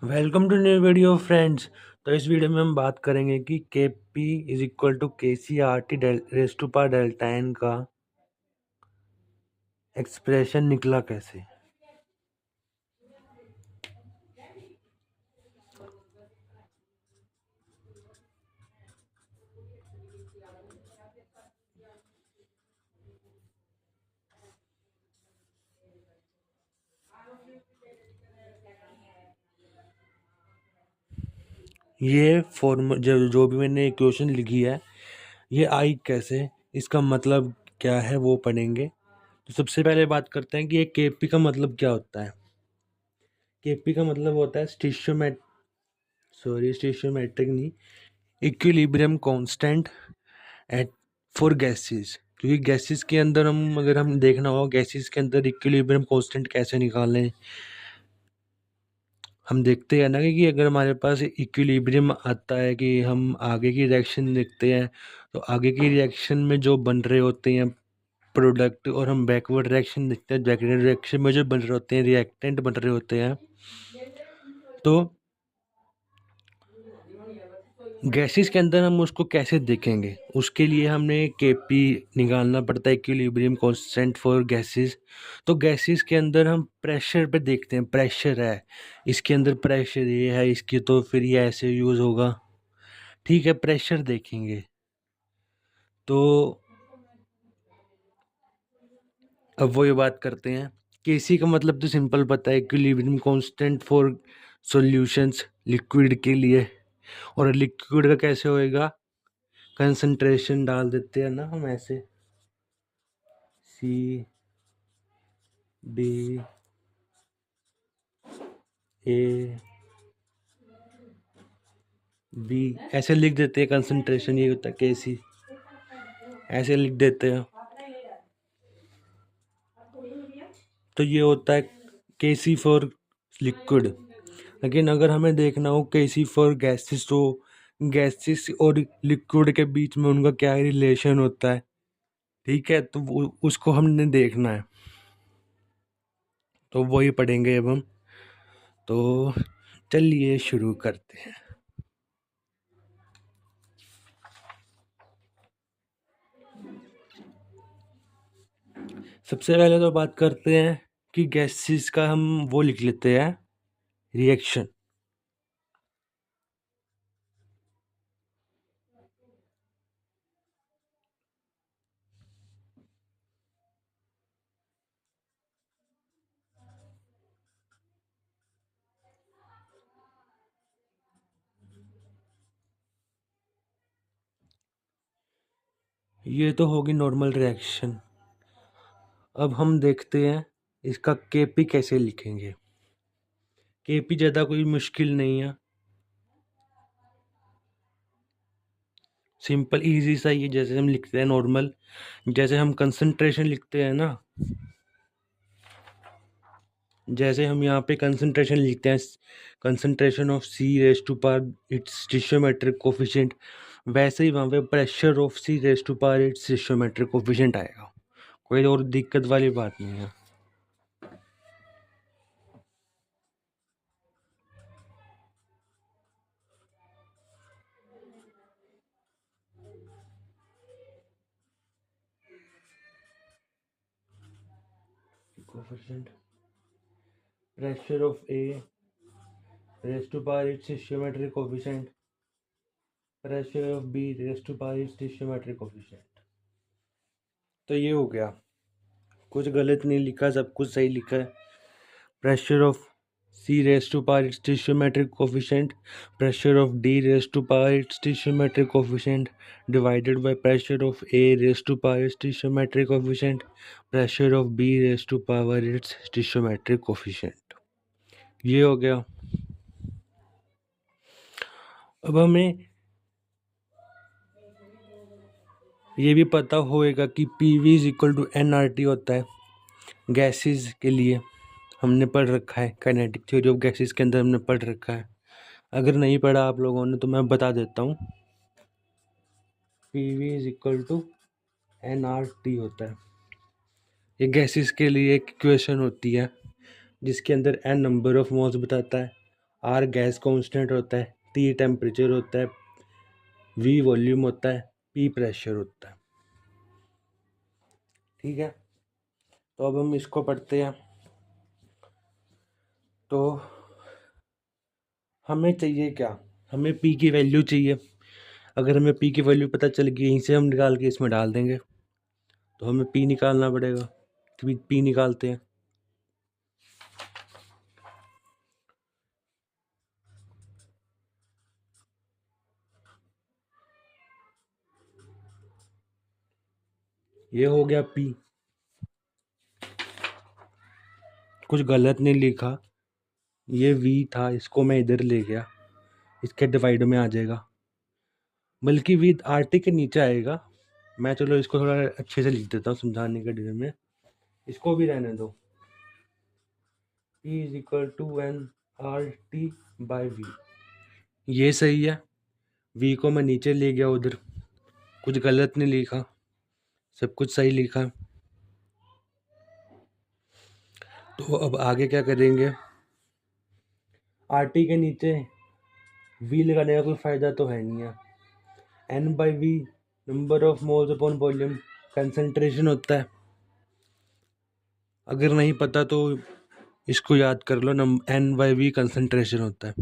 Welcome to new video friends. तो इस video में हम बात करेंगे कि के P is equal to K C R T raise to power delta N का एक्सप्रेशन निकला कैसे। ये फॉर्म जो भी मैंने इक्वेशन लिखी है ये आई कैसे, इसका मतलब क्या है वो पढ़ेंगे। तो सबसे पहले बात करते हैं कि ये के पी का मतलब क्या होता है। के पी का मतलब होता है स्टिशियोमेट्रिक नहीं, equilibrium constant at for gases. क्योंकि गैसेस के अंदर अगर हम देखना हो गैसेस के अंदर इक्विलिब्रियम कांस्टेंट कैसे निकालें, हम देखते हैं ना कि अगर हमारे पास इक्विलिब्रियम आता है कि हम आगे की रिएक्शन देखते हैं, तो आगे की रिएक्शन में जो बन रहे होते हैं प्रोडक्ट, और हम बैकवर्ड रिएक्शन देखते हैं, बैकवर्ड रिएक्शन में जो बन रहे होते हैं रिएक्टेंट बन रहे होते हैं। तो गैसेस के अंदर हम उसको कैसे देखेंगे, उसके लिए हमने केपी निकालना पड़ता है, इक्विलिब्रियम कांस्टेंट फॉर गैसेस। तो गैसेस के अंदर हम प्रेशर पे देखते हैं, प्रेशर है इसके अंदर, प्रेशर ये है इसकी, तो फिर ये ऐसे यूज होगा। ठीक है, प्रेशर देखेंगे। तो अब वो ये बात करते हैं, केसी का मतलब तो सिंपल पता है, equilibrium constant for solutions, liquid के लिए। और लिक्विड का कैसे होएगा, कंसंट्रेशन डाल देते हैं ना हम ऐसे, सी डी ए बी ऐसे लिख देते हैं, कंसंट्रेशन ये होता है के सी, ऐसे लिख देते हैं। तो ये होता है के सी फॉर लिक्विड। लेकिन अगर हमें देखना हो के सी फॉर गैसेस, तो गैसेस और लिक्विड के बीच में उनका क्या रिलेशन होता है, ठीक है, तो उसको हमने देखना है। तो वही पढ़ेंगे अब हम। तो चलिए शुरू करते हैं। सबसे पहले तो बात करते हैं कि गैसेस का हम वो लिख लेते हैं, रिएक्शन। ये तो होगी नॉर्मल रिएक्शन। अब हम देखते हैं इसका केपी कैसे लिखेंगे। केपी ज़्यादा कोई मुश्किल नहीं है, सिंपल इजी सा ही है। जैसे हम लिखते हैं नॉर्मल, जैसे हम कंसंट्रेशन लिखते हैं ना, जैसे हम यहाँ पे कंसंट्रेशन लिखते हैं, concentration of C raise to power its stoichiometric coefficient, वैसे ही वहाँ पे pressure of C raise to power its stoichiometric coefficient आएगा। कोई और दिक्कत वाली बात नहीं है। Coefficient, pressure of A raise to power its stoichiometric coefficient, pressure of B raise to power its stoichiometric coefficient. तो ये हो गया, कुछ गलत नहीं लिखा, सब कुछ सही लिखा है। Pressure of C raised to power its stoichiometric coefficient, pressure of D raised to power its stoichiometric coefficient divided by pressure of A raised to power its stoichiometric coefficient, pressure of B raised to power its stoichiometric coefficient। ये हो गया। अब हमें ये भी पता होएगा कि PV is equal to NRT होता है गैसेस के लिए, हमने पढ़ रखा है, काइनेटिक थ्योरी ऑफ गैसेस के अंदर हमने पढ़ रखा है। अगर नहीं पढ़ा आप लोगों ने तो मैं बता देता हूँ, PV is equal to NRT होता है। ये गैसेस के लिए एक इक्वेशन होती है जिसके अंदर n नंबर ऑफ मोल्स बताता है आर गैस कांस्टेंट होता है, टी टेम्परेचर होता है, वी वॉल्यूम होता है, पी प्रेशर होता है। ठीक है, तो अब हम इसको पढ़ते हैं। तो हमें चाहिए क्या, हमें पी की वैल्यू चाहिए। अगर हमें पी की वैल्यू पता चल गई, यहीं से हम निकाल के इसमें डाल देंगे। तो हमें पी निकालना पड़ेगा, तो पी निकालते हैं। ये हो गया पी, कुछ गलत नहीं लिखा, ये वी था, इसको मैं इधर ले गया, इसके डिवाइड में आ जाएगा, बल्कि विद आर टी के नीचे आएगा। मैं चलो इसको थोड़ा अच्छे से लिख देता हूँ समझाने के लिए में, इसको भी रहने दो। P is equal to N R T by V, ये सही है। V को मैं नीचे ले गया उधर, कुछ गलत नहीं लिखा, सब कुछ सही लिखा। तो अब आगे क्या करेंगे, आर टी के नीचे V लगाने का कोई फ़ायदा तो है नहीं है। N by V number of moles upon volume concentration होता है। अगर नहीं पता तो इसको याद कर लो, N बाई वी कंसंट्रेशन होता है,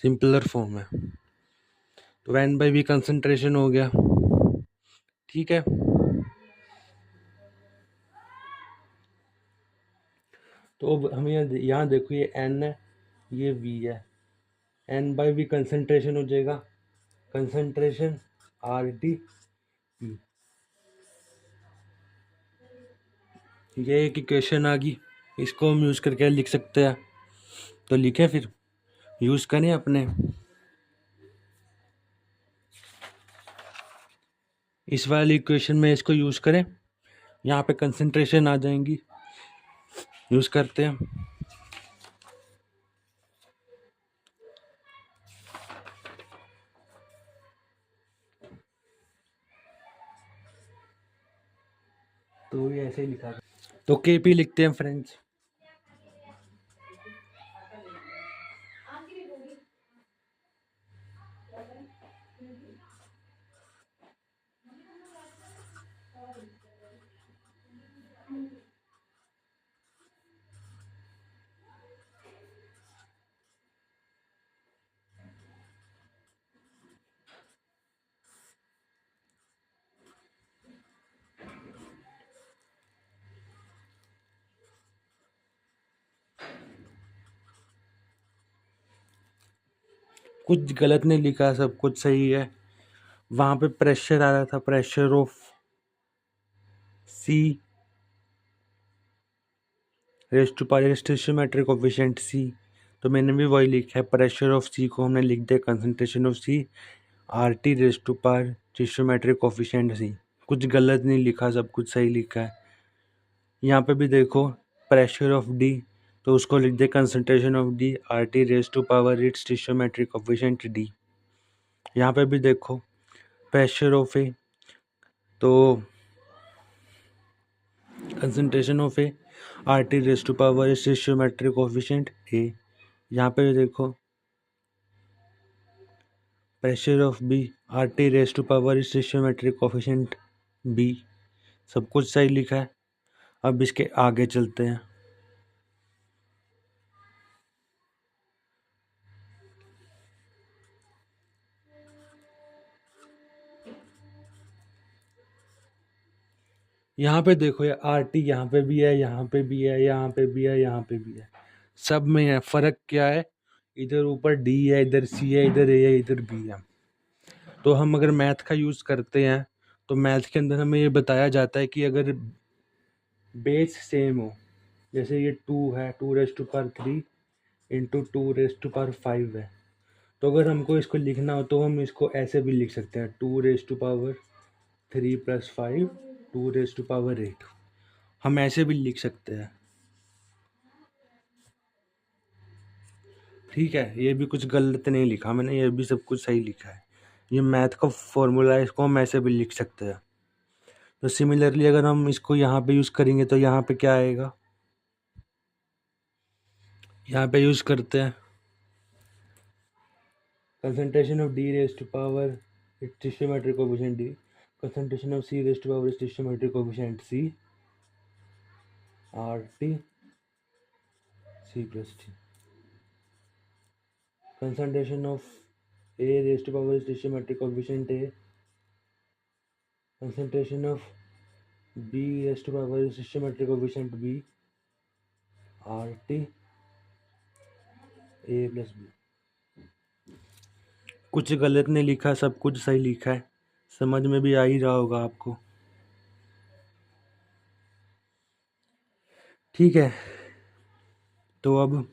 सिंपलर फॉर्म है। तो N बाई वी कंसंट्रेशन हो गया। ठीक है, तो अब हम यहाँ देखो, ये N है, ये V है, N बाई वी कंसंट्रेशन हो जाएगा, कंसंट्रेशन आर टी पी। ये एक इक्वेशन आ गई, इसको हम यूज़ करके लिख सकते हैं। तो लिखें, फिर यूज़ करें अपने इस वाली इक्वेशन में, इसको यूज़ करें, यहाँ पे कंसंट्रेशन आ जाएंगी, यूज़ करते हैं। तो ये ऐसे ही लिखा, तो के पी लिखते हैं फ्रेंड्स। कुछ गलत नहीं लिखा, सब कुछ सही है। वहाँ पे प्रेशर आ रहा था, pressure of C raise to power stoichiometric coefficient C, तो मैंने भी वही लिखा है, प्रेशर ऑफ सी को हमने लिख दिया concentration of C R T raise to power stoichiometric coefficient C. कुछ गलत नहीं लिखा, सब कुछ सही लिखा है। यहाँ पे भी देखो, प्रेशर ऑफ डी, तो उसको लिख दे concentration of D R T raise to power its stoichiometric coefficient D. यहाँ पे भी देखो, प्रेशर ऑफ ए, तो concentration of A R T raise to power stoichiometric coefficient A. यहाँ पे देखो, pressure of B R T raise to power stoichiometric coefficient B. सब कुछ सही लिखा है। अब इसके आगे चलते हैं। यहाँ पे देखो, ये आर टी यहाँ पे भी है, यहाँ पे भी है, यहाँ पे भी है, यहाँ पे भी है, सब में है। फर्क क्या है, इधर ऊपर डी है, इधर सी है, इधर ए है, इधर बी है। तो हम अगर मैथ का यूज़ करते हैं, तो मैथ के अंदर हमें ये बताया जाता है कि अगर बेस सेम हो, जैसे ये 2 है, 2 raise to power 3 into 2 raise to power 5 है, तो अगर हमको इसको लिखना हो तो हम इसको ऐसे भी लिख सकते हैं, 2 raise to power 3 plus 5 2 raise to power 8, हम ऐसे भी लिख सकते हैं। ठीक है, ये भी कुछ गलत नहीं लिखा मैंने, ये भी सब कुछ सही लिखा है। ये मैथ का फॉर्मूला है, इसको हम ऐसे भी लिख सकते हैं। तो सिमिलरली अगर हम इसको यहाँ पे यूज़ करेंगे तो यहाँ पे क्या आएगा, यहाँ पे यूज़ करते हैं, concentration of D raised to power its stoichiometric coefficient D, concentration of C raised to power its stoichiometric coefficient C, RT C plus T. Concentration of A raised to power its stoichiometric coefficient A, concentration of B raised to power its stoichiometric coefficient B, RT A plus B. कुछ गलत नहीं लिखा, सब कुछ सही लिखा है, समझ में भी आ ही रहा होगा आपको। ठीक है, तो अब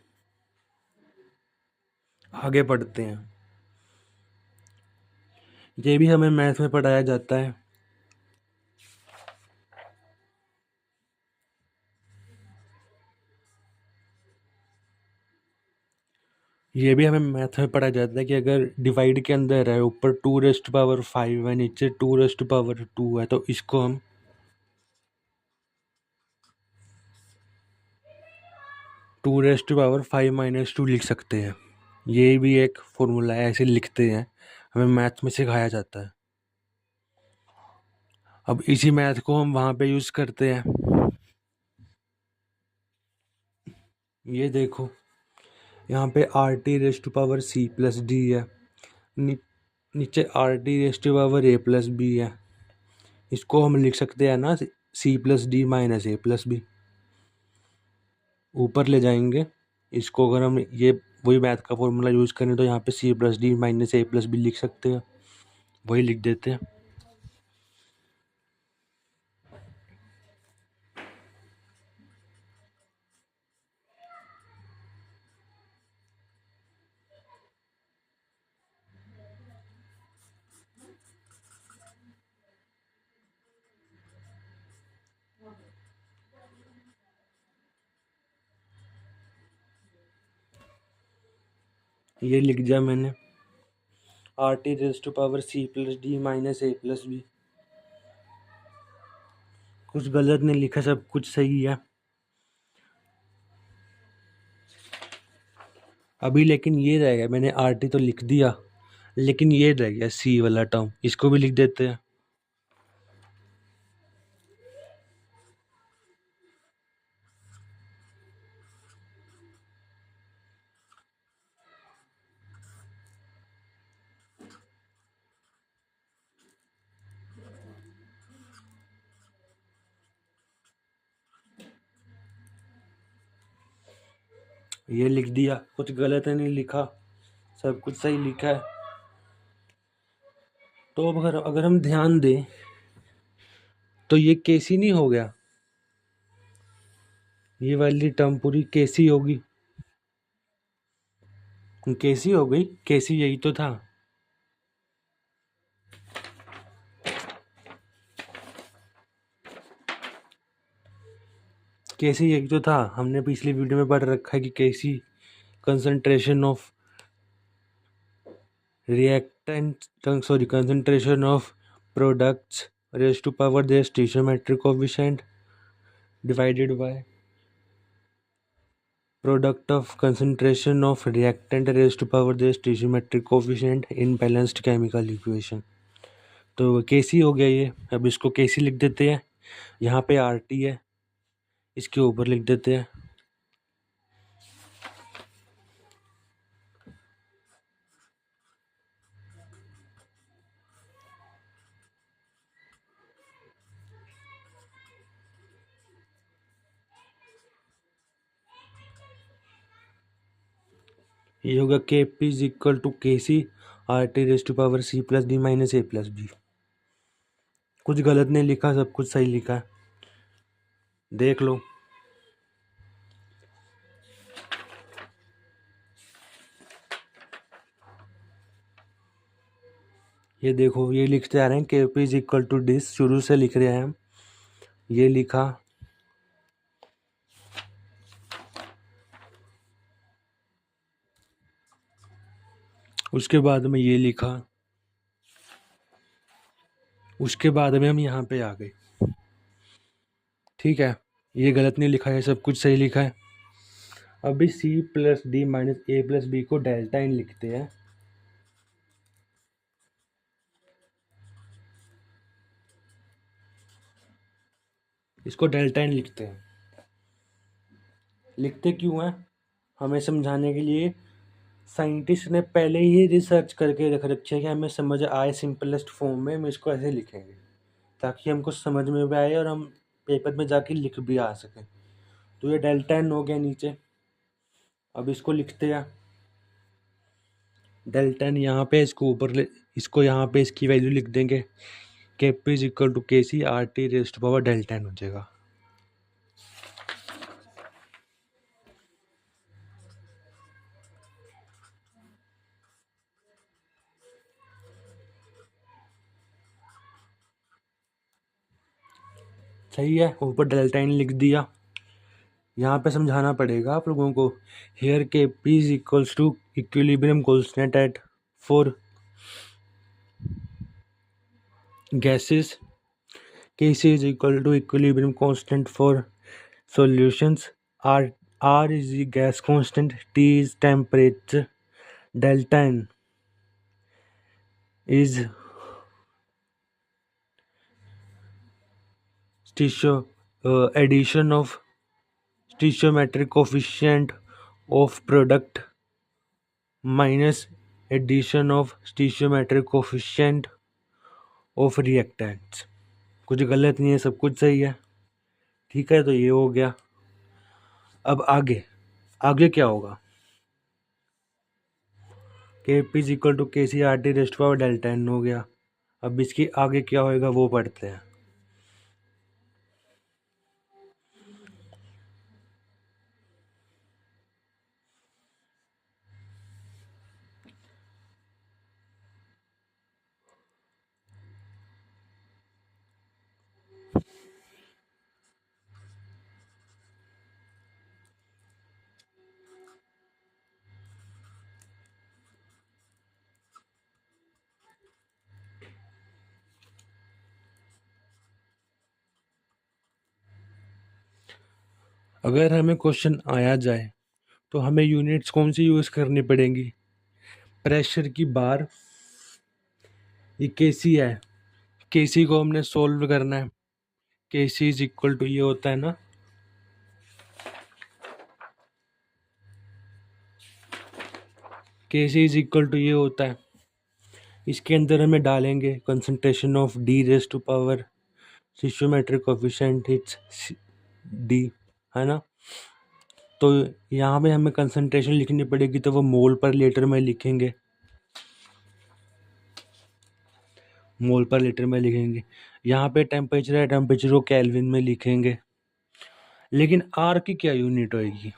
आगे बढ़ते हैं। ये भी हमें मैथ में पढ़ाया जाता है। ये भी हमें मैथ में पढ़ाया जाता है कि अगर डिवाइड के अंदर है, ऊपर 2⁵ है, नीचे 2⁵2 है, तो इसको हम 2⁵ लिख सकते हैं। ये भी एक फॉर्मूला है, ऐसे लिखते हैं, हमें मैथ में सिखाया जाता है। अब इसी मैथ को हम वहाँ पे यूज़ करते हैं। ये देखो, यहाँ पे RT⁻C प्लस D है, नीचे RT⁻A प्लस B है। इसको हम लिख सकते हैं ना C plus D minus A plus B। ऊपर ले जाएंगे इसको, अगर हम ये वही मैथ का फॉर्मूला यूज़ करें तो यहाँ पे C plus D minus A plus B लिख सकते हैं, वही लिख देते हैं। ये लिख दिया मैंने, RT⁻C plus D minus A plus B। कुछ गलत नहीं लिखा, सब कुछ सही है। अभी लेकिन ये रह गया, मैंने RT तो लिख दिया, लेकिन ये रह गया C वाला टर्म, इसको भी लिख देते हैं। ये लिख दिया, कुछ गलत नहीं लिखा, सब कुछ सही लिखा है। तो अब अगर हम ध्यान दें तो ये कैसी नहीं हो गया, ये वाली टर्म पूरी कैसी होगी, कैसी हो गई, कैसी यही तो था। कैसी यही तो था, हमने पिछली वीडियो में पढ़ रखा है कि कैसी concentration of reactant, sorry concentration of products raise to power their stoichiometric coefficient divided by product of concentration of reactant raised to power their stoichiometric coefficient in balanced chemical equation। तो कैसी हो गया ये, अब इसको कैसी लिख देते हैं, यहाँ पे RT है, इसके ऊपर लिख देते हैं। ये होगा Kp is equal to KC RT raise to power C plus D minus A plus B। कुछ गलत नहीं लिखा, सब कुछ सही लिखा है, देख लो। ये देखो, ये लिखते आ रहे हैं Kp is equal to this, शुरू से लिख रहे हैं हम, ये लिखा, उसके बाद में ये लिखा, उसके बाद में हम यहाँ पे आ गए। ठीक है, ये गलत नहीं लिखा है, सब कुछ सही लिखा है। अभी C plus D minus A plus B को डेल्टा इन लिखते हैं। इसको डेल्टा एन लिखते हैं। लिखते क्यों हैं? हमें समझाने के लिए। साइंटिस्ट ने पहले ही रिसर्च करके रख रखे है कि हमें समझ आए सिंपलेस्ट फॉर्म में, हम इसको ऐसे लिखेंगे ताकि हमको समझ में भी आए और हम पेपर में जाके लिख भी आ सकें। तो ये डेल्टा एन हो गया नीचे। अब इसको लिखते हैं डेल्टा एन यहाँ पे, इसको ऊपर इसको यहाँ पे इसकी वैल्यू लिख देंगे। के P is equal to K C R T raised power delta N हो जाएगा। सही है, ऊपर डेल्टा एन लिख दिया। यहाँ पे समझाना पड़ेगा आप लोगों को। Here K P is equals to equilibrium constant at for gases, K C is equal to equilibrium constant for solutions, R is gas constant, T is temperature, delta n is addition of stoichiometric coefficient of product minus addition of stoichiometric coefficient of reactants। कुछ गलत नहीं है, सब कुछ सही है। ठीक है, तो ये हो गया। अब आगे आगे क्या होगा? के P is equal to K C R T raised power delta N हो गया। अब इसकी आगे क्या होएगा वो पढ़ते हैं। अगर हमें क्वेश्चन आया जाए तो हमें यूनिट्स कौन सी यूज करनी पड़ेंगी? प्रेशर की बार, ये केसी है, केसी को हमने सोल्व करना है। केसी इज इक्वल टू ये होता है ना, केसी इज इक्वल टू ये होता है। इसके अंदर हमें डालेंगे concentration of D raise to power stoichiometric coefficient its D, है ना। तो यहाँ पे हमें कंसंट्रेशन लिखनी पड़ेगी, तो वो मोल पर लीटर में लिखेंगे, मोल पर लीटर में लिखेंगे। यहाँ पे टेम्परेचर है, टेम्परेचर को केल्विन में लिखेंगे। लेकिन आर की क्या यूनिट होएगी,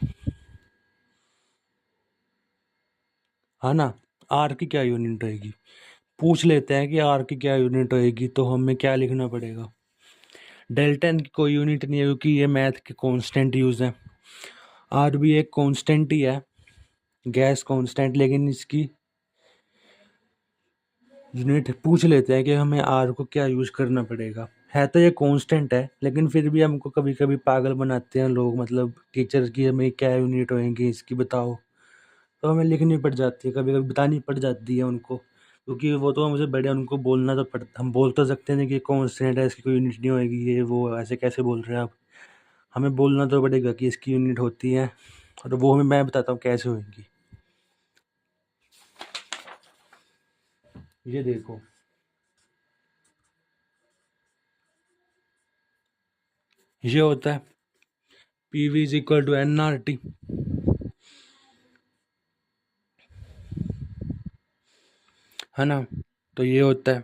है ना? आर की क्या यूनिट होएगी पूछ लेते हैं कि आर की क्या यूनिट होएगी। तो हमें क्या लिखना पड़ेगा? डेल्टा एन की कोई यूनिट नहीं है क्योंकि ये मैथ के कांस्टेंट यूज है। आर भी एक कांस्टेंट ही है, गैस कांस्टेंट, लेकिन इसकी यूनिट पूछ लेते हैं कि हमें आर को क्या यूज करना पड़ेगा। है तो ये कांस्टेंट है, लेकिन फिर भी हमको कभी कभी पागल बनाते हैं लोग, मतलब टीचर की हमें क्या यूनिट होएगी इसकी बताओ, तो हमें लिखनी पड़ जाती है, कभी कभी बतानी पड़ जाती है उनको, क्योंकि वो तो मुझे बड़े, उनको बोलना तो पड़ता। हम बोल तो सकते हैं कि कांस्टेंट है, इसकी कोई यूनिट नहीं होएगी, ये वो ऐसे कैसे बोल रहे हैं आप। हमें बोलना तो पड़ेगा कि इसकी यूनिट होती है, और वो हमें मैं बताता हूँ कैसे होगी। ये देखो, ये होता है P V is equal to N R T, है ना। तो ये होता है,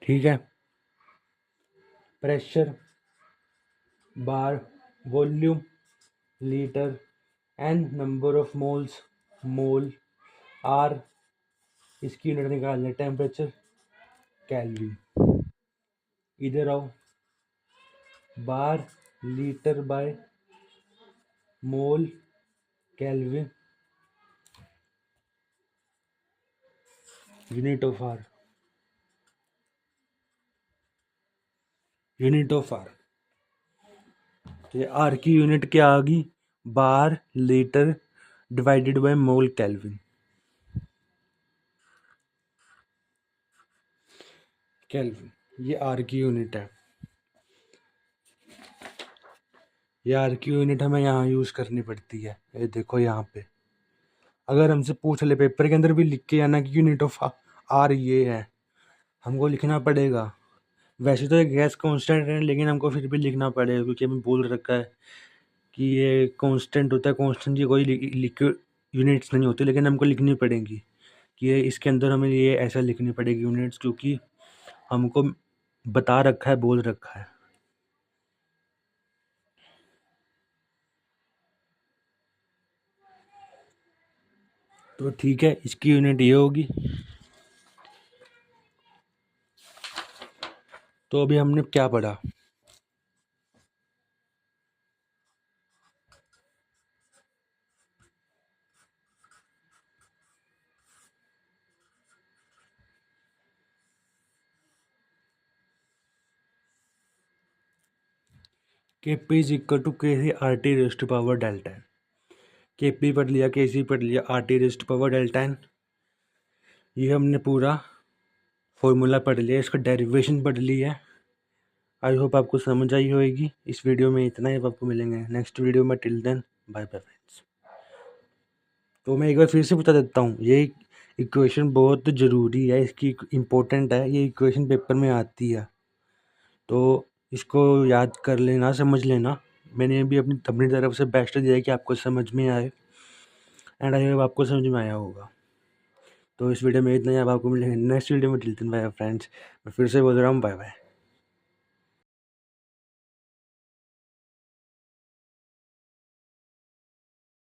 ठीक है। Pressure bar volume litre, N number of moles mole, R इसकी यूनिट निकालना है टेम्परेचर केल्विन। इधर आओ, bar litre by mole kelvin, unit of R, unit of R. तो ये आर की यूनिट क्या आ गई? Bar litre divided by mole kelvin. Kelvin, ये आर की यूनिट है। ये आर की यूनिट हमें यहाँ यूज़ करनी पड़ती है। ये देखो यहाँ पे अगर हमसे पूछ ले पेपर के अंदर भी लिख के आना कि यूनिट ऑफ आर ये है, हमको लिखना पड़ेगा। वैसे तो ये गैस कांस्टेंट है, लेकिन हमको फिर भी लिखना पड़ेगा क्योंकि हमें बोल रखा है कि ये कांस्टेंट होता है। कांस्टेंट की कोई लिक्विड यूनिट्स नहीं होती, लेकिन हमको लिखनी पड़ेगी कि ये इसके अंदर हमें ये ऐसा लिखनी पड़ेगी यूनिट्स, क्योंकि हमको बता रखा है, बोल रखा है। तो ठीक है, इसकी यूनिट ये होगी। तो अभी हमने क्या पढ़ा? Kp is equal to K C R T raise to power delta N. Kp पढ़ लिया, Kc पढ़ लिया, R T raise to power delta N, ये हमने पूरा फॉर्मूला पढ़ लिया, इसका डेरिवेशन पढ़ ली है। आई होप आपको समझ आई होगी। इस वीडियो में इतना ही, अब आपको मिलेंगे नेक्स्ट वीडियो में। Till then bye bye friends. तो मैं एक बार फिर से बता देता हूँ, ये इक्वेशन बहुत ज़रूरी है, इसकी इम्पोर्टेंट है, ये इक्वेशन पेपर में आती है, तो इसको याद कर लेना, समझ लेना। मैंने भी अपनी तरफ से बेस्ट दिया है कि आपको समझ में आए, एंड आई होप आपको समझ में आया होगा। तो इस वीडियो में इतना ही, अब आपको मिलेंगे नेक्स्ट वीडियो में। Till then bye friends. मैं फिर से बोल रहा हूँ बाय बाय।